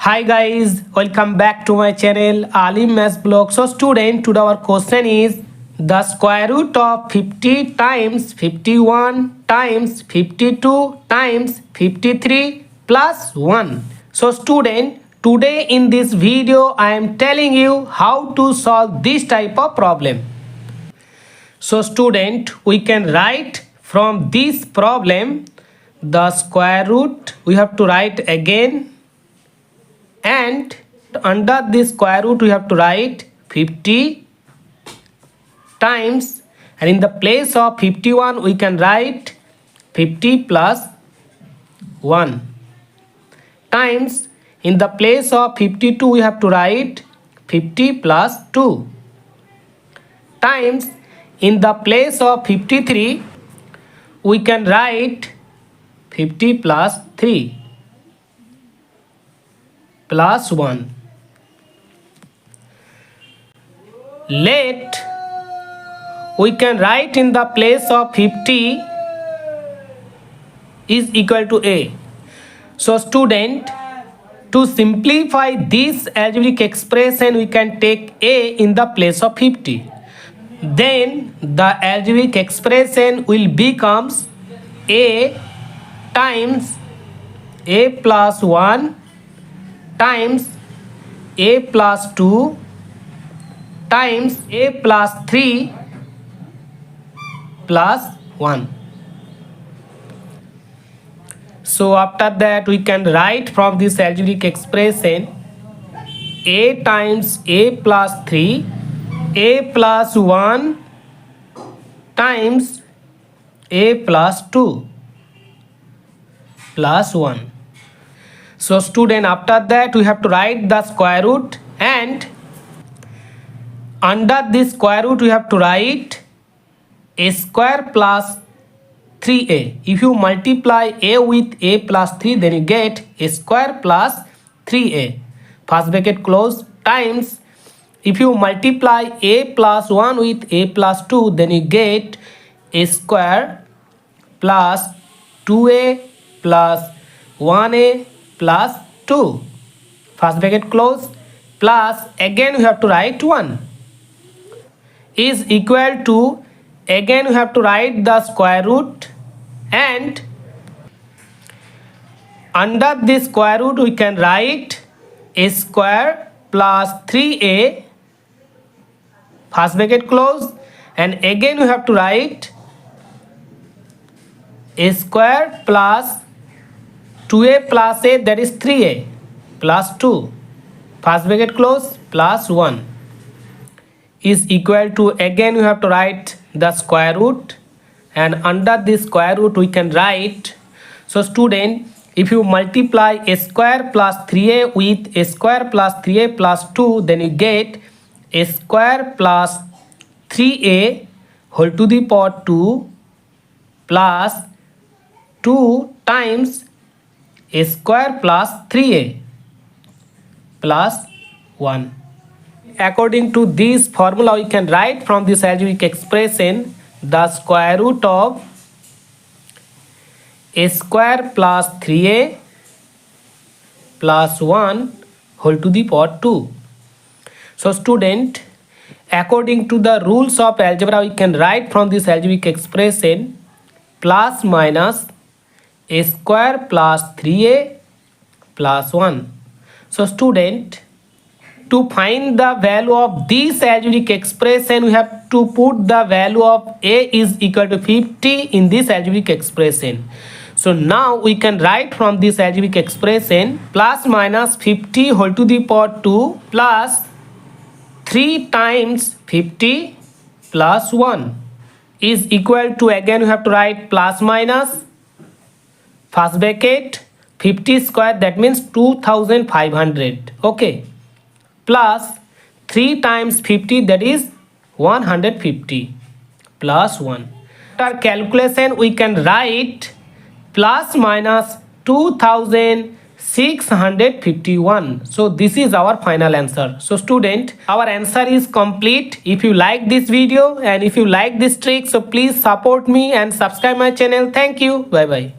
Hi guys, welcome back to my channel Alim Maths Blog. So student, today our question is the square root of 50 times 51 times 52 times 53 plus 1. So student, today in this video I am telling you how to solve this type of problem. So student, we can write from this problem the square root. We have to write again. And under this square root we have to write 50 times, and in the place of 51 we can write 50 plus 1 times, in the place of 52 we have to write 50 plus 2 times, in the place of 53 we can write 50 plus 3 plus 1. Let we can write in the place of 50 is equal to a. So student, to simplify this algebraic expression we can take a in the place of 50. Then the algebraic expression will becomes a times a plus 1 times a plus 2 times a plus 3 plus 1. So after that we can write from this algebraic expression a times a plus 3 a plus 1 times a plus 2 plus 1. So student, after that we have to write the square root, and under this square root we have to write a square plus 3a. If you multiply a with a plus 3, then you get a square plus 3a. First bracket close times, if you multiply a plus 1 with a plus 2, then you get a square plus 2a plus 1a plus 2. First bracket close plus, again we have to write 1 is equal to, again we have to write the square root, and under this square root we can write a square plus 3a, first bracket close, and again we have to write a square plus 2a plus a, that is 3a plus 2, first bracket close, plus 1 is equal to, again we have to write the square root, and under this square root we can write. So student, if you multiply a square plus 3a with a square plus 3a plus 2, then you get a square plus 3a whole to the power 2 plus 2 times a square plus 3a plus 1. According to this formula we can write from this algebraic expression the square root of a square plus 3a plus 1 whole to the power 2. So student, according to the rules of algebra we can write from this algebraic expression plus minus a square plus 3a plus 1. So student, to find the value of this algebraic expression we have to put the value of a is equal to 50 in this algebraic expression. So now we can write from this algebraic expression plus minus 50 whole to the power 2 plus 3 times 50 plus 1 is equal to, again we have to write plus minus first bracket 50 square, that means 2500, okay, plus 3 times 50, that is 150 plus 1. After calculation we can write plus minus 2651. So this is our final answer. So student, our answer is complete. If you like this video and if you like this trick, so please support me and subscribe my channel. Thank you. Bye bye.